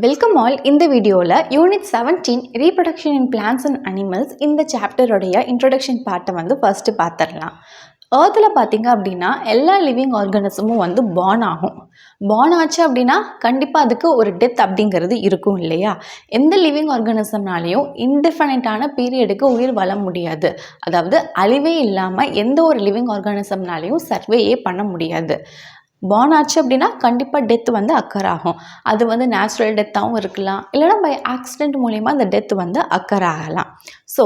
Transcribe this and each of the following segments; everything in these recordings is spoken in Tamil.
Welcome all. இந்த வீடியோவில் unit 17 reproduction in plants and animals இந்த சாப்டருடைய இன்ட்ரொடக்ஷன் பார்ட்டை ஃபர்ஸ்ட்டு பார்த்துடலாம். ஏர்த்தில் பார்த்தீங்க அப்படின்னா எல்லா லிவிங் ஆர்கானிசமும் பார்ன் ஆகும். பார்ன் ஆச்சு அப்படின்னா கண்டிப்பாக அதுக்கு ஒரு டெத் அப்படிங்கிறது இருக்கும் இல்லையா? எந்த லிவிங் ஆர்கானிசம்னாலையும் இன்டெஃபனைட்டான பீரியடுக்கு உயிர் வாழ முடியாது. அதாவது அழிவே இல்லாமல் எந்த ஒரு லிவிங் ஆர்கானிசம்னாலையும் சர்வேயே பண்ண முடியாது. பார்ன் ஆச்சு அப்படின்னா கண்டிப்பாக டெத் அக்கர் ஆகும். அது நேச்சுரல் டெத்தாகவும் இருக்கலாம், இல்லைனா பை ஆக்சிடென்ட் மூலயமா அந்த டெத் அக்கர் ஆகலாம். ஸோ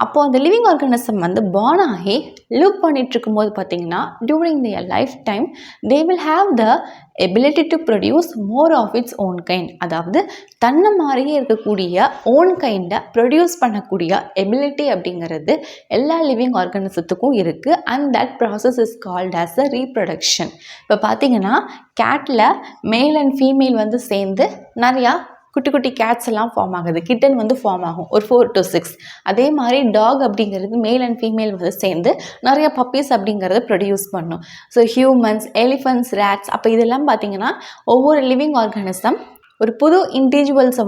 அப்போது அந்த லிவிங் ஆர்கானிசம் பார்ன் ஆகி லிவ் பண்ணிட்டு இருக்கும்போது பார்த்தீங்கன்னா during their life time they will have the ability to produce more of its own kind. அதாவது தன்னை மாதிரியே இருக்கக்கூடிய ஓன் கைண்டை ப்ரொடியூஸ் பண்ணக்கூடிய எபிலிட்டி அப்படிங்கிறது எல்லா லிவிங் ஆர்கானிசத்துக்கும் இருக்குது. And that process is called as a reproduction. இப்போ பார்த்தீங்கன்னா கேட்டில் மேல் அண்ட் ஃபீமேல் சேர்ந்து நிறையா குட்டி குட்டி கேட்ஸ் எல்லாம் ஃபார்ம் ஆகுது. கிட்டன் ஃபார்ம் ஆகும் ஒரு 4 to 6. அதே மாதிரி டாக் அப்படிங்கிறது மேல் அண்ட் ஃபீமேல் சேர்ந்து நிறைய பப்பீஸ் அப்படிங்கிறத ப்ரொடியூஸ் பண்ணும். ஸோ ஹியூமன்ஸ், எலிஃபண்ட்ஸ், ரேட்ஸ், அப்போ இதெல்லாம் பார்த்தீங்கன்னா ஒவ்வொரு லிவிங் ஆர்கானிசம் ஒரு புது இண்டிவிஜுவல்ஸை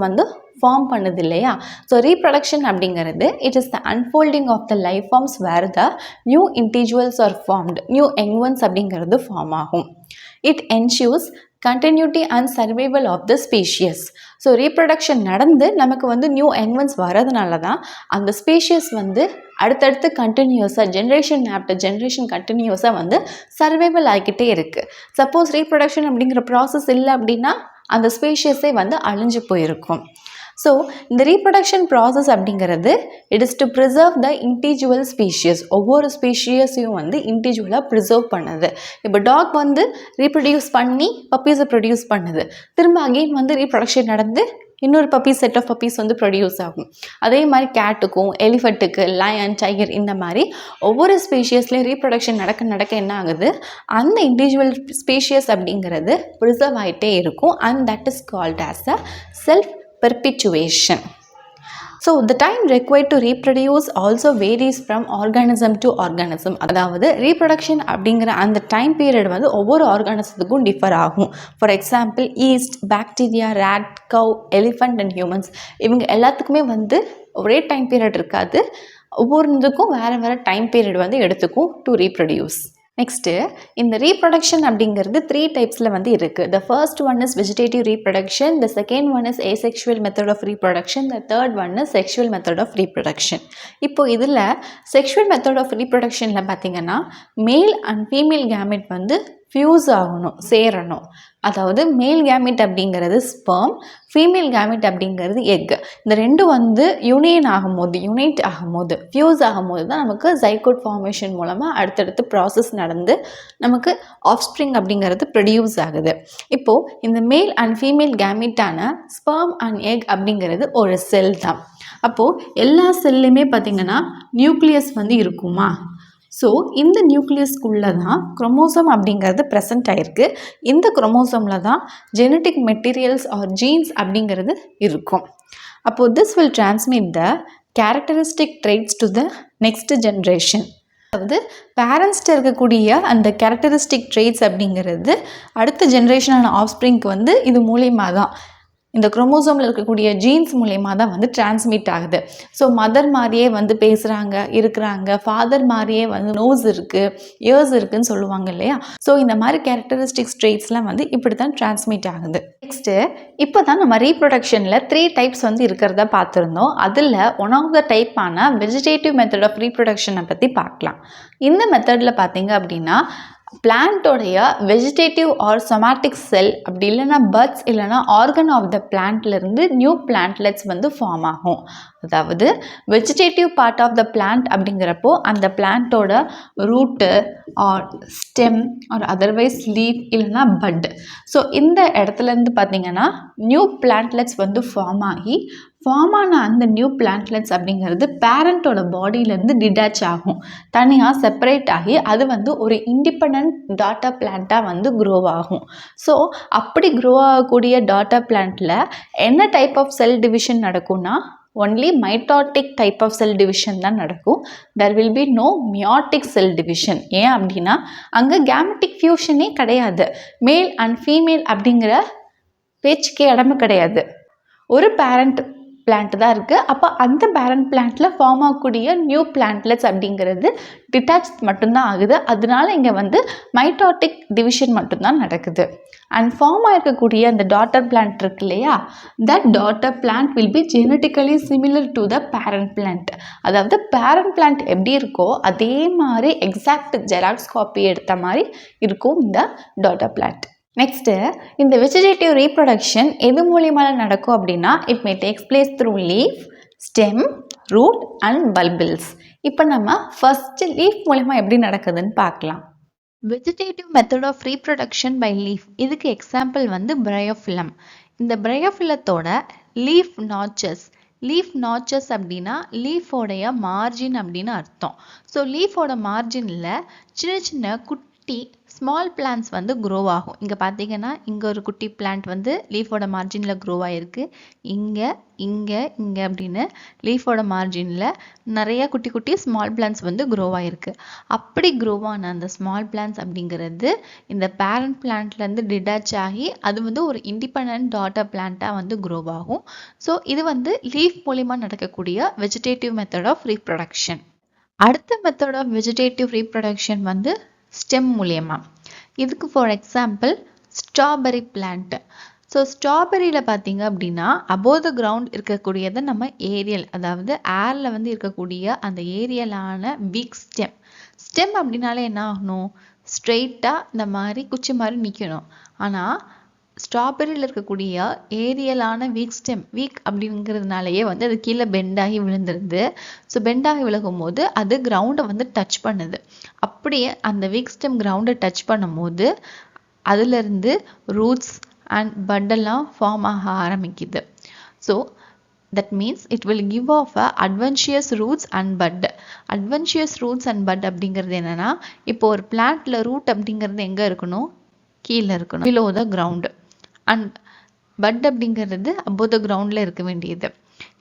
ஃபார்ம் பண்ணுது இல்லையா? ஸோ ரீப்ரொடக்ஷன் அப்படிங்கிறது it is the unfolding of the life forms where the new individuals are formed. New young அப்படிங்கிறது ஃபார்ம் ஆகும். It ensures continuity and survival of the species. So reproduction நடந்து நமக்கு நியூ யங்வன்ஸ் வரதுனால தான் அந்த ஸ்பீஷியஸ் அடுத்தடுத்து கண்டினியூஸாக ஜென்ரேஷன் ஆஃப்டர் ஜென்ரேஷன் கண்டினியூஸாக சர்வைவல் ஆகிக்கிட்டே இருக்குது. சப்போஸ் ரீப்ரொடக்ஷன் அப்படிங்கிற ப்ராசஸ் இல்லை அப்படின்னா அந்த ஸ்பீஷியஸே அழிஞ்சு போயிருக்கும். ஸோ இந்த ரீப்ரொடக்ஷன் ப்ராசஸ் அப்படிங்கிறது it is to preserve the individual species. ஒவ்வொரு ஸ்பீஷியஸையும் இண்டிவிஜுவலாக ப்ரிசர்வ் பண்ணுது. இப்போ டாக் ரீப்ரொடியூஸ் பண்ணி பப்பீஸை ப்ரொடியூஸ் பண்ணுது. திரும்ப அகெயின் ரீப்ரொடக்ஷன் நடந்து இன்னொரு puppies, set of puppies produce ஆகும். அதே மாதிரி கேட்டுக்கும், எலிஃபண்ட்டுக்கு, லயன், டைகர், இந்த மாதிரி ஒவ்வொரு ஸ்பீஷியஸ்லேயும் ரீப்ரொடக்ஷன் நடக்க என்ன ஆகுது, அந்த இண்டிவிஜுவல் ஸ்பீஷியஸ் அப்படிங்கிறது ப்ரிசர்வ் ஆகிட்டே இருக்கும். And that is called as a self perpetuation. So the time required to reproduce also varies from organism to organism. அதாவது ரீப்ரொடக்ஷன் அப்படிங்கிற அந்த டைம் பீரியட் ஒவ்வொரு ஆர்கானிசத்துக்கும் டிஃபர் ஆகும். For example yeast, bacteria, rat, cow, elephant and humans இவங்க எல்லாத்துக்குமே ஒரே டைம் பீரியட் இருக்காது. ஒவ்வொருக்கும் வேறு வேறு டைம் பீரியட் எடுத்துக்கும் டு ரீப்ரொடியூஸ். நெக்ஸ்ட்டு இந்த ரீப்ரொடக்ஷன் அப்படிங்கிறது 3 டைப்ஸில் இருக்குது. The first one is vegetative reproduction, the second one is asexual method of reproduction, the third one is sexual method of reproduction. இப்போது இதில் செக்ஷுவல் மெத்தட் ஆஃப் ரீப்ரொடக்ஷனில் பார்த்திங்கன்னா மேல் அண்ட் ஃபீமேல் கேமெட் ஃபியூஸ் ஆகணும், சேரணும். அதாவது மேல் கேமெட் அப்படிங்கிறது ஸ்பெர்ம், ஃபீமேல் கேமெட் அப்படிங்கிறது எக். இந்த ரெண்டும் யுனைட் ஆகும்போது ஃபியூஸ் ஆகும்போது தான் நமக்கு ஜைகோட் ஃபார்மேஷன் மூலமாக அடுத்தடுத்து ப்ராசஸ் நடந்து நமக்கு ஆஃப்ஸ்ப்ரிங் அப்படிங்கிறது ப்ரொடியூஸ் ஆகுது. இப்போது இந்த மேல் அண்ட் ஃபீமேல் கேமெட்டான ஸ்பெர்ம் அண்ட் எக் அப்படிங்கிறது ஒரு செல் தான். அப்போது எல்லா செல்லையுமே பார்த்திங்கன்னா நியூக்ளியஸ் இருக்குமா? ஸோ இந்த நியூக்ளியஸ்குள்ளே தான் குரோமோசோம் அப்படிங்கிறது ப்ரெசென்ட் ஆகிருக்கு. இந்த குரோமோசோமில் தான் ஜெனட்டிக் மெட்டீரியல்ஸ் ஆர் ஜீன்ஸ் அப்படிங்கிறது இருக்கும். அப்போது this will transmit the characteristic traits to the next generation. அதாவது பேரண்ட்ஸ்கிட்ட இருக்கக்கூடிய அந்த கேரக்டரிஸ்டிக் ட்ரெய்ட்ஸ் அப்படிங்கிறது அடுத்த ஜென்ரேஷனான ஆஃப்ஸ்ப்ரிங்க்கு இது மூலியமாக தான், இந்த குரோமோசோமில் இருக்கக்கூடிய ஜீன்ஸ் மூலயமா தான் டிரான்ஸ்மிட் ஆகுது. ஸோ மதர் மாதிரியே பேசுகிறாங்க, இருக்கிறாங்க, ஃபாதர் மாதிரியே நோஸ் இருக்குது, இயர்ஸ் இருக்குதுன்னு சொல்லுவாங்க இல்லையா? ஸோ இந்த மாதிரி கேரக்டரிஸ்டிக்ஸ் ட்ரெய்ட்ஸ்லாம் இப்படி தான் டிரான்ஸ்மிட் ஆகுது. நெக்ஸ்ட்டு இப்போ தான் நம்ம ரீப்ரொடக்ஷனில் 3 டைப்ஸ் இருக்கிறத பார்த்துருந்தோம். அதில் ஒன் ஆஃப் த டைப்பான வெஜிடேட்டிவ் மெத்தட் ஆஃப் ரீப்ரொடக்ஷனை பற்றி பார்க்கலாம். இந்த மெத்தடில் பார்த்தீங்க அப்படின்னா பிளான்ட்டோடைய வெஜிடேட்டிவ் ஆர் சொமாட்டிக் செல், அப்படி இல்லைனா பட்ஸ் இல்லைனா ஆர்கன் ஆஃப் த பிளான்ட்லேருந்து நியூ பிளான்ட்லெட்ஸ் ஃபார்ம் ஆகும். அதாவது vegetative part of the plant அப்படிங்கிறப்போ அந்த பிளான்ட்டோட root or stem or otherwise leaf இல்லைனா பட். ஸோ இந்த இடத்துலேருந்து பார்த்திங்கன்னா நியூ பிளான்ட்லெட்ஸ் ஃபார்ம் ஆன அந்த நியூ பிளான்ட்லெட்ஸ் அப்படிங்கிறது பேரண்ட்டோட பாடியிலேருந்து டிட்டாச் ஆகும், தனியாக செப்பரேட் ஆகி அது ஒரு இண்டிபெண்ட் டாட்டர் பிளான்ட்டாக க்ரோ ஆகும். ஸோ அப்படி க்ரோ ஆகக்கூடிய டாட்டர் பிளான்ட்டில் என்ன டைப் ஆஃப் செல் டிவிஷன் நடக்கும்னா only mitotic type of cell division தான் நடக்கும். There will be no meiotic cell division. ஏன் அப்படின்னா அங்கே கேமெட்டிக் ஃபியூஷனே கிடையாது. மேல் அண்ட் ஃபீமேல் அப்படிங்கிற பேச்சுக்கே இடமே கிடையாது. ஒரு பேரண்ட் பிளான்ட் தான் இருக்குது. அப்போ அந்த பேரண்ட் பிளான்ட்டில் ஃபார்ம் ஆகக்கூடிய நியூ பிளான்ட்லெட்ஸ் அப்படிங்கிறது டிட்டாச் மட்டும்தான் ஆகுது. அதனால இங்கே வந்து மைட்டாட்டிக் டிவிஷன் மட்டும்தான் நடக்குது. அண்ட் ஃபார்ம் ஆகிருக்கக்கூடிய அந்த டாட்டர் பிளான்ட் இருக்கு இல்லையா, that daughter plant will be genetically similar to the parent plant. அதாவது பேரண்ட் பிளான்ட் எப்படி இருக்கோ அதே மாதிரி எக்ஸாக்ட் ஜெராக்ஸ் காப்பி எடுத்த மாதிரி இருக்கும் இந்த டாட்டர் பிளான்ட். நெக்ஸ்ட்டு, இந்த வெஜிடேட்டிவ் ரீப்ரொடக்ஷன் எது மூலியமாக நடக்கும் அப்படின்னா, it may takes place through leaf, stem, root and bulbils. இப்போ நம்ம ஃபர்ஸ்ட் லீஃப் மூலமாக எப்படி நடக்குதுன்னு பார்க்கலாம். Vegetative method of reproduction by leaf, இதுக்கு எக்ஸாம்பிள் வந்து பிரையோஃபிலம். இந்த பிரையோஃபிலத்தோட லீஃப் நாச்சஸ் அப்படின்னா லீஃபோடைய மார்ஜின் அப்படின்னு அர்த்தம். ஸோ லீஃபோட மார்ஜினில் சின்ன சின்ன குட்டி ஸ்மால் பிளான்ட்ஸ் வந்து க்ரோ ஆகும். இங்கே பார்த்தீங்கன்னா இங்கே ஒரு குட்டி பிளான்ட் வந்து லீஃபோட மார்ஜினில் க்ரோ ஆகிருக்கு. இங்கே அப்படின்னு லீஃபோட மார்ஜினில் நிறைய குட்டி குட்டி ஸ்மால் பிளான்ட்ஸ் வந்து க்ரோ ஆகிருக்கு. அப்படி க்ரோ ஆன அந்த ஸ்மால் பிளான்ட்ஸ் அப்படிங்கிறது இந்த பேரண்ட் பிளான்ட்லேருந்து டிட்டாச் ஆகி அது வந்து ஒரு இண்டிபெண்ட் டாட்டர் பிளான்ட்டாக வந்து க்ரோ ஆகும். ஸோ இது வந்து லீஃப் மூலிமா நடக்கக்கூடிய வெஜிடேட்டிவ் மெத்தட் ஆஃப் ரீப்ரொடக்ஷன். அடுத்த மெத்தட் ஆஃப் வெஜிடேட்டிவ் ரீப்ரொடக்ஷன் வந்து ஸ்டெம் மூலியமா. இதுக்கு for example strawberry plant. So ஸ்ட்ராபெரியில் பார்த்தீங்க அப்படின்னா அபோவ் த கிரவுண்ட் இருக்கக்கூடியதை நம்ம ஏரியல், அதாவது ஏரில் வந்து இருக்கக்கூடிய அந்த ஏரியலான வீக் ஸ்டெம் அப்படின்னாலே என்ன ஆகணும், ஸ்ட்ரெயிட்டாக இந்த மாதிரி குச்சி மாதிரி நிற்கணும். ஆனால் ஸ்ட்ராபெரியில் இருக்கக்கூடிய ஏரியலான வீக் அப்படிங்கிறதுனாலயே வந்து அது கீழே பெண்டாகி விழுந்துருது. ஸோ பெண்டாகி விழுகும் போது அது கிரவுண்டை வந்து டச் பண்ணுது. அப்படியே அந்த வீக் ஸ்டெம் கிரவுண்டை டச் பண்ணும் போது அதுலேருந்து ரூட்ஸ் அண்ட் பட்டெல்லாம் ஃபார்ம் ஆக ஆரம்பிக்குது. So that means it will give off a adventitious roots and bud. adventitious roots and bud அப்படிங்கிறது என்னன்னா, இப்போ ஒரு பிளான்ட்ல ரூட் அப்படிங்கிறது எங்கே இருக்கணும், கீழே இருக்கணும், below the ground. And but அப்படிங்கிறது above the groundல இருக்க வேண்டியது.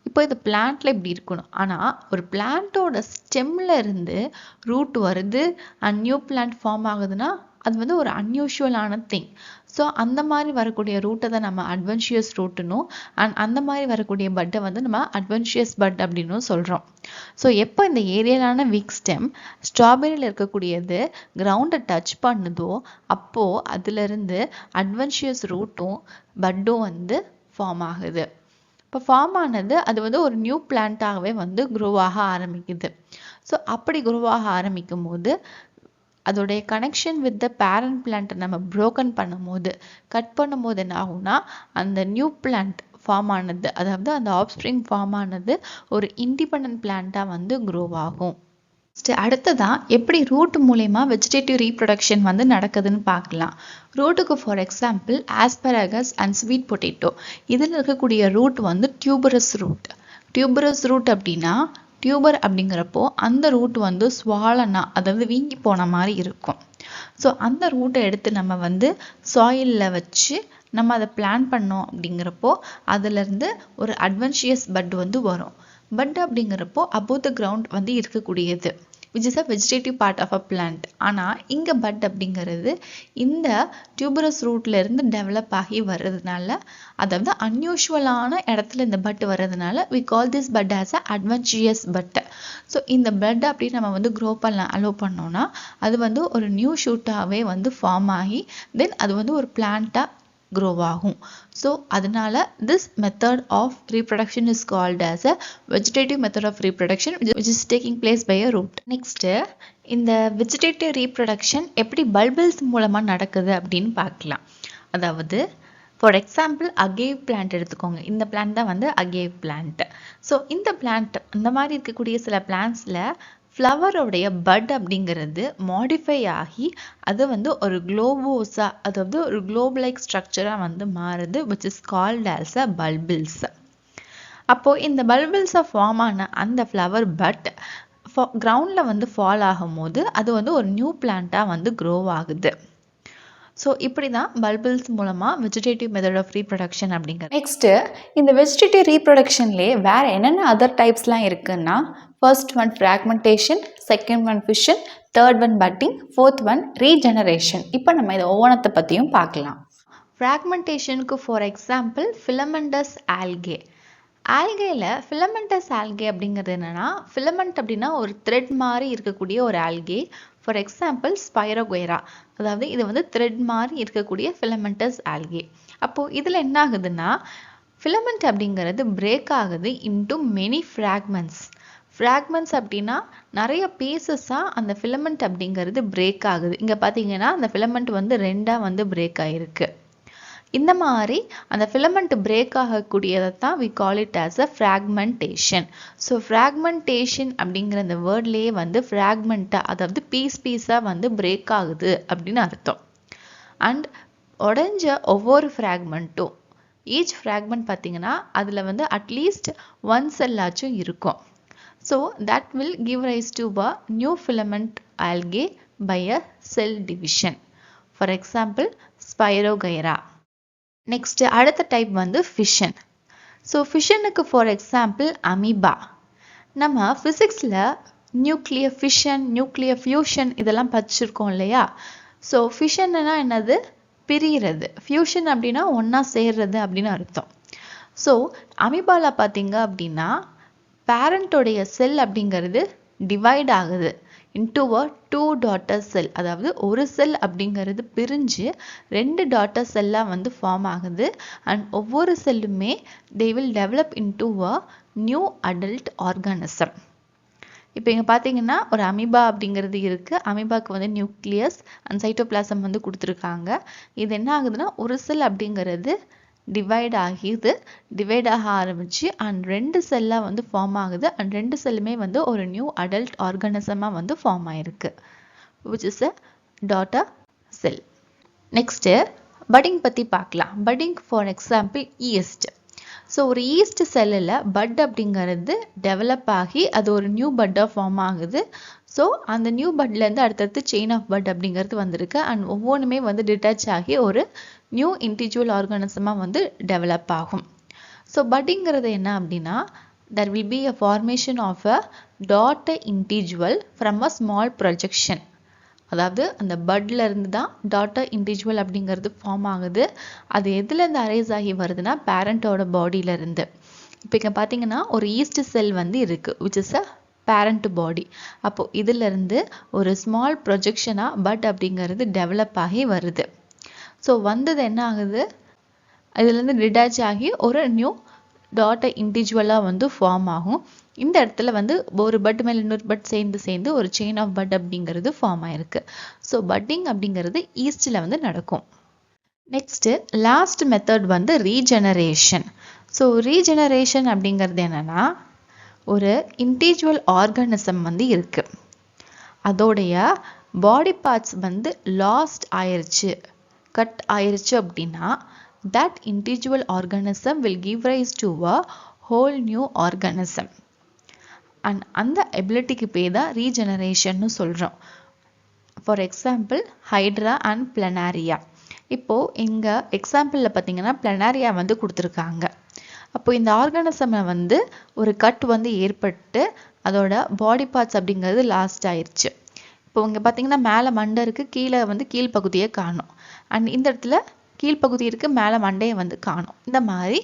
இப்போ இது பிளான்ட்ல இப்படி இருக்கணும். ஆனால் ஒரு பிளான்ட்டோட ஸ்டெம்ல இருந்து ரூட் வருது அண்ட் நியூ பிளான்ட் ஃபார்ம் ஆகுதுன்னா அது வந்து ஒரு அன்யூஷுவலான திங். ஸோ அந்த மாதிரி வரக்கூடிய ரூட்டை தான் நம்ம அட்வென்ச்சியஸ் ரூட்டுன்னும் அண்ட் அந்த மாதிரி வரக்கூடிய பட்டை வந்து நம்ம அட்வென்ச்சியஸ் பட் அப்படின்னு சொல்கிறோம். ஸோ எப்போ இந்த ஏரியலான வீக் ஸ்டெம் ஸ்ட்ராபெரியில் இருக்கக்கூடியது கிரவுண்டை டச் பண்ணுதோ அப்போது அதுலேருந்து அட்வென்ச்சியஸ் ரூட்டும் பட்டும் வந்து ஃபார்ம் ஆகுது. இப்போ ஃபார்ம் ஆனது அது வந்து ஒரு நியூ பிளான்ட்டாகவே வந்து க்ரோ ஆக ஆரம்பிக்குது. ஸோ அப்படி க்ரோ ஆக ஆரம்பிக்கும் போது அதோடைய கனெக்ஷன் வித் த பேரண்ட் பிளான்ட்டை நம்ம ப்ரோக்கன் பண்ணும்போது கட் பண்ணும்போது என்ன ஆகும்னா அந்த நியூ பிளான்ட் ஃபார்ம் ஆனது, அதாவது அந்த ஆப்ஸ்ப்ரிங் ஃபார்ம் ஆனது ஒரு இண்டிபெண்ட் பிளான்ட்டாக வந்து க்ரோ ஆகும். அடுத்ததான் எப்படி ரூட் மூலயமா வெஜிடேட்டிவ் ரீப்ரொடக்ஷன் வந்து நடக்குதுன்னு பார்க்கலாம். ரூட்டுக்கு for example asparagus and sweet potato, இதில் இருக்கக்கூடிய ரூட் வந்து டியூபரஸ் ரூட் அப்படின்னா டியூபர் அப்படிங்கிறப்போ அந்த ரூட் வந்து ஸ்வாலனா, அதாவது வீங்கி போன மாதிரி இருக்கும். ஸோ அந்த ரூட்டை எடுத்து நம்ம வந்து சாயிலில் வச்சு நம்ம அதை பிளான் பண்ணோம் அப்படிங்கிறப்போ அதுலேருந்து ஒரு அட்வென்ச்சியஸ் பட் வந்து வரும். பட் அப்படிங்கிறப்போ above the ground வந்து இருக்கக்கூடியது, which is a vegetative part of a plant. ஆனால் இங்கே பட் அப்படிங்கிறது இந்த டியூபரஸ் ரூட்ல இருந்து டெவலப் ஆகி வர்றதுனால, அதாவது அன்யூஷுவலான இடத்துல இந்த பட் வர்றதுனால we call this bud as a adventitious bud. So இந்த பட் அப்படி நம்ம வந்து க்ரோ பண்ண அலோவ் பண்ணோம்னா அது வந்து ஒரு நியூ ஷூட்டாகவே வந்து ஃபார்ம் ஆகி தென் அது வந்து ஒரு பிளான்ட்டாக grow ஆகும். ஸோ அதனால this method of reproduction is called as a vegetative method of reproduction which is taking place by a root. Next, இந்த vegetative reproduction எப்படி பல்பிள்ஸ் மூலமாக நடக்குது அப்படின்னு பார்க்கலாம். அதாவது ஃபார் எக்ஸாம்பிள் அகேவ் பிளான்ட் எடுத்துக்கோங்க. இந்த பிளான்ட் தான் வந்து அகேவ் பிளான்ட். ஸோ இந்த பிளான்ட் அந்த மாதிரி இருக்கக்கூடிய சில பிளான்ட்ஸில் ஃப்ளவரோடைய பட் அப்படிங்கிறது மாடிஃபை ஆகி அது வந்து ஒரு குளோபோஸா, அதாவது ஒரு குளோப் லைக் ஸ்ட்ரக்சராக வந்து மாறுது, which is called as a bulbils. அப்போது இந்த பல்பிள்ஸை ஃபார்ம் ஆன அந்த ஃப்ளவர் பட் கிரவுண்டில் வந்து ஃபால் ஆகும் போது அது வந்து ஒரு நியூ பிளான்ட்டாக வந்து க்ரோ ஆகுது. ஸோ இப்படி தான் பல்பிள்ஸ் மூலமாக வெஜிடேட்டிவ் மெத்தட் ஆஃப் ரீப்ரொடக்ஷன் அப்படிங்கிறது. நெக்ஸ்ட்டு இந்த வெஜிடேட்டிவ் ரீப்ரொடக்ஷன்லேயே வேறு என்னென்ன அதர் டைப்ஸ்லாம் இருக்குன்னா, first one fragmentation, second one fission, third one budding, fourth one regeneration. இப்போ நம்ம இதை ஒவ்வொன்றத்தை பற்றியும் பார்க்கலாம். ஃப்ராக்மெண்டேஷனுக்கு ஃபார் எக்ஸாம்பிள் ஃபிலமெண்டஸ் ஆல்கே. ஆல்கேல ஃபிலமெண்டஸ் ஆல்கே அப்படிங்கிறது என்னென்னா, ஃபிலமெண்ட் அப்படின்னா ஒரு த்ரெட் மாதிரி இருக்கக்கூடிய ஒரு ஆல்கே. ஃபார் எக்ஸாம்பிள் ஸ்பைரோகொயரா, அதாவது இது வந்து த்ரெட் மாதிரி இருக்கக்கூடிய ஃபிலமெண்டஸ் ஆல்கே. அப்போது இதில் என்ன ஆகுதுன்னா, ஃபிலமெண்ட் அப்படிங்கிறது பிரேக் ஆகுது இன்டு மெனி ஃப்ராக்மெண்ட்ஸ். ஃப்ராக்மெண்ட்ஸ் அப்படின்னா நிறைய பீசஸாக அந்த ஃபிலமெண்ட் அப்படிங்கிறது பிரேக் ஆகுது. இங்கே பார்த்தீங்கன்னா அந்த ஃபிலமெண்ட் வந்து ரெண்டாக வந்து பிரேக் ஆகிருக்கு. இந்த மாதிரி அந்த ஃபிலமெண்ட் பிரேக் ஆகக்கூடியதை தான் we call it as a fragmentation. So fragmentation அப்படிங்கிற அந்த வேர்ட்லேயே வந்து ஃப்ராக்மெண்ட்டாக, அதாவது பீஸாக வந்து பிரேக் ஆகுது அப்படின்னு அர்த்தம். அண்ட் உடஞ்ச ஒவ்வொரு ஃப்ராக்மெண்ட்டும், ஈச் ஃப்ராக்மெண்ட் பார்த்தீங்கன்னா அதில் வந்து அட்லீஸ்ட் ஒன் செல்லாச்சும் இருக்கும். So that will give rise to a new filament algae by a cell division. For example spirogyra. Next அடுத்த டைப் வந்து ஃபிஷன். ஸோ ஃபிஷனுக்கு ஃபார் எக்ஸாம்பிள் அமீபா. நம்ம ஃபிசிக்ஸில் நியூக்ளியர் ஃபிஷன், நியூக்ளியர் ஃபியூஷன் இதெல்லாம் படிச்சிருக்கோம் இல்லையா? ஸோ ஃபிஷன்னா என்னது? பிரிகிறது. ஃபியூஷன் அப்படின்னா ஒன்றா சேர்றது அப்படின்னு அர்த்தம். ஸோ அமீபாவில் பார்த்தீங்க அப்படின்னா பேரண்ட்டோடைய செல் அப்படிங்கிறது டிவைட் ஆகுது இன்டு அ 2 டாட்டர் செல். அதாவது ஒரு செல் அப்படிங்கிறது பிரிஞ்சு 2 டாட்டர் செல்லாக வந்து ஃபார்ம் ஆகுது. அண்ட் ஒவ்வொரு செல்லுமே they will develop into a new adult organism. இப்போ இங்கே பார்த்தீங்கன்னா ஒரு அமீபா அப்படிங்கிறது இருக்குது. அமீபாவுக்கு வந்து நியூக்ளியஸ் அண்ட் சைட்டோபிளாசம் வந்து கொடுத்துருக்காங்க. இது என்ன ஆகுதுன்னா, ஒரு செல் அப்படிங்கிறது டிவைட் ஆக ஆரம்பிச்சு அண்ட் 2 செல்லாக வந்து ஃபார்ம் ஆகுது. அண்ட் 2 செல்லுமே வந்து ஒரு நியூ அடல்ட் ஆர்கானிசமாக வந்து ஃபார்ம் ஆயிருக்கு, which is a daughter cell. Next budding பற்றி பார்க்கலாம். Budding for example yeast. So ஒரு ஈஸ்ட் செல்லில் பட் அப்படிங்கிறது டெவலப் ஆகி அது ஒரு நியூ பட்டாக ஃபார்ம் ஆகுது. ஸோ அந்த நியூ பட்லேருந்து அடுத்தடுத்து செயின் ஆஃப் பட் அப்படிங்கிறது வந்திருக்கு. அண்ட் ஒவ்வொன்றுமே வந்து டிட்டாச் ஆகி ஒரு நியூ இண்டிவிஜுவல் ஆர்கானிசமாக வந்து டெவலப் ஆகும். ஸோ பட்டிங்கிறது என்ன அப்படின்னா, there will be a formation of a daughter individual from a small projection. அதாவது அந்த பட்ல இருந்து தான் டாட்டர் இண்டிவிஜுவல் அப்படிங்கிறது ஃபார்ம் ஆகுது. அது எதுலேருந்து அரைஸ் ஆகி வருதுன்னா பேரண்டோட பாடியிலேருந்து. இப்போ இங்கே பார்த்தீங்கன்னா ஒரு ஈஸ்ட் செல் வந்து இருக்குது, விச் இஸ் அ பேரண்ட் பாடி. அப்போது இதிலிருந்து ஒரு ஸ்மால் ப்ரொஜெக்ஷனாக பட் அப்படிங்கிறது டெவலப் ஆகி வருது. ஸோ வந்தது என்ன ஆகுது, இதுலேருந்து டிட்டாச் ஆகி ஒரு நியூ டாட்டர் இண்டிவிஜுவலாக வந்து ஃபார்ம் ஆகும். இந்த இடத்துல வந்து ஒரு பட் மேலே இன்னொரு பட் சேர்ந்து ஒரு செயின் ஆஃப் பட் அப்படிங்கிறது ஃபார்ம் ஆயிருக்கு. ஸோ பட்டிங் அப்படிங்கிறது ஈஸ்டில் வந்து நடக்கும். நெக்ஸ்ட்டு லாஸ்ட் மெத்தட் வந்து ரீஜெனரேஷன். ஸோ ரீஜெனரேஷன் அப்படிங்கிறது என்னென்னா, ஒரு இண்டிவிஜுவல் ஆர்கானிசம் வந்து இருக்குது, அதோடைய பாடி பார்ட்ஸ் வந்து லாஸ்ட் ஆயிடுச்சு, கட் ஆயிடுச்சு அப்படின்னா that individual organism will give rise to a whole new organism. and அந்த எபிலிட்டிக்கு பேர் தான் ரீஜெனரேஷன்னு சொல்கிறோம். For example hydra and planaria. இப்போது இங்கே எக்ஸாம்பிளில் பார்த்தீங்கன்னா பிளனாரியா வந்து கொடுத்துருக்காங்க. அப்போது இந்த ஆர்கானிசமை வந்து ஒரு கட் வந்து ஏற்பட்டு அதோட பாடி பார்ட்ஸ் அப்படிங்கிறது லாஸ்ட் ஆயிடுச்சு. இப்போ இங்கே பார்த்தீங்கன்னா மேலே மண்டை இருக்குது, கீழே வந்து கீழ்ப்பகுதியை காணும். அண்ட் இந்த இடத்துல கீழ்ப்பகுதி இருக்குது, மேலே மண்டையை வந்து காணும். இந்த மாதிரி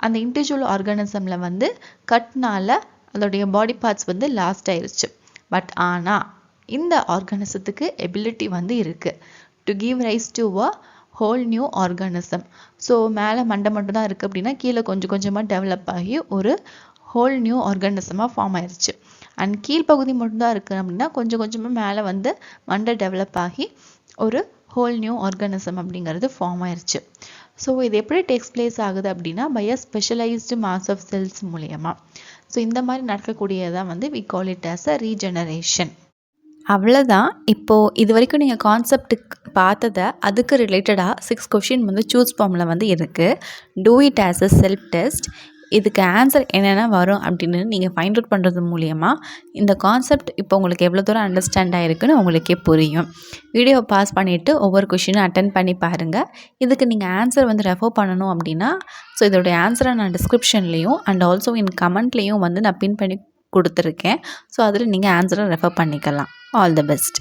அந்த இண்டிவிஜுவல் ஆர்கானிசமில் வந்து கட்னால அதோடைய பாடி பார்ட்ஸ் வந்து லாஸ்ட் ஆயிடுச்சு. பட் ஆனால் இந்த ஆர்கானிசத்துக்கு எபிலிட்டி வந்து இருக்குது to give rise to a whole new organism. So மேலே மண்டை மட்டும் தான் இருக்குது அப்படின்னா கீழே கொஞ்சம் கொஞ்சமாக டெவலப் ஆகி ஒரு ஹோல் நியூ ஆர்கானிசமாக ஃபார்ம் ஆயிடுச்சு. அண்ட் கீழ்ப்பகுதி மட்டும்தான் இருக்குது அப்படின்னா கொஞ்சம் கொஞ்சமாக மேலே வந்து மண்டை டெவலப் ஆகி ஒரு ஹோல் நியூ ஆர்கானிசம் அப்படிங்கிறது ஃபார்ம் ஆயிடுச்சு. ஸோ இது எப்படி டேக்ஸ் பிளேஸ் ஆகுது அப்படின்னா by a specialised mass of cells மூலயமா. ஸோ இந்த மாதிரி நடக்கக்கூடியதான் வந்து we call it as a regeneration. அவ்வளோதான். இப்போது இது வரைக்கும் நீங்கள் கான்செப்டுக்கு பார்த்ததை அதுக்கு ரிலேட்டடாக 6 கொஷின் வந்து சூஸ் ஃபார்மில் வந்து இருக்குது. Do it as a self test. இதுக்கு ஆன்சர் என்னென்ன வரும் அப்படின்னு நீங்கள் ஃபைண்ட் அவுட் பண்ணுறது மூலியமாக இந்த கான்செப்ட் இப்போ உங்களுக்கு எவ்வளோ தூரம் அண்டர்ஸ்டாண்ட் ஆகிருக்குன்னு உங்களுக்கே புரியும். வீடியோவை பாஸ் பண்ணிவிட்டு ஒவ்வொரு கொஷினும் அட்டன் பண்ணி பாருங்கள். இதுக்கு நீங்கள் ஆன்சர் வந்து ரெஃபர் பண்ணணும் அப்படின்னா ஸோ இதோடைய ஆன்சரை நான் டிஸ்கிரிப்ஷன்லேயும் அண்ட் ஆல்சோ இன் கமெண்ட்லேயும் வந்து நான் பின் பண்ணி கொடுத்துருக்கேன். ஸோ அதில் நீங்கள் ஆன்சரை ரெஃபர் பண்ணிக்கலாம். All the best.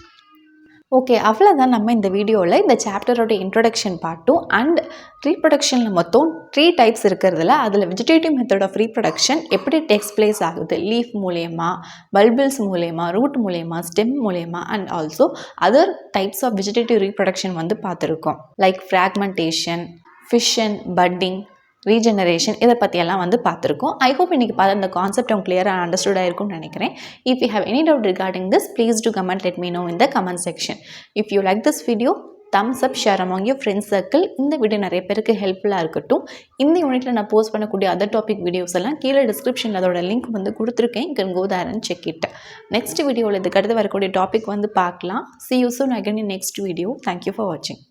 ஓகே, அவ்வளோதான் நம்ம இந்த வீடியோவில் இந்த சாப்டரோட இன்ட்ரொடக்ஷன் பார்ட்டும் அண்ட் ரீப்ரொடக்ஷனில் மொத்தம் 3 டைப்ஸ் இருக்கிறதுல அதில் வெஜிடேட்டிவ் மெத்தட் ஆஃப் ரீப்ரொடக்ஷன் எப்படி டேக்ஸ் பிளேஸ் ஆகுது, லீஃப் மூலயமா, பல்பிள்ஸ் மூலயமா, ரூட் மூலயமா, ஸ்டெம் மூலயமா and also other types of vegetative reproduction வந்து பார்த்துருக்கோம். Like fragmentation, fission, budding, regeneration, இதை பற்றியெல்லாம் வந்து பார்த்துருக்கோம். ஐ ஹோப் இன்றைக்கி பார்த்து அந்த கான்செப்ட் அவங்க கிளியராக அண்டர்ஸ்டுட் ஆயிருக்கும்னு நினைக்கிறேன். If you have any doubt regarding this, please do comment, let me know in the comment section. If you like this video, thumbs up, share among your friends circle. இந்த வீடியோ நிறைய பேருக்கு ஹெல்ப்ஃபுல்லாக இருக்கட்டும். இந்த யூனிட்டில் நான் போஸ்ட் பண்ணக்கூடிய அதர் டாபிக் வீடியோஸ் எல்லாம் கீழே டிஸ்கிரிப்ஷனில் அதோட லிங்க் வந்து கொடுத்துருக்கேன். You can go there and check it. Next வீடியோவில் இதுக்கு அடுத்து வரக்கூடிய டாபிக் வந்து பார்க்கலாம். See you soon again in next video. Thank you for watching.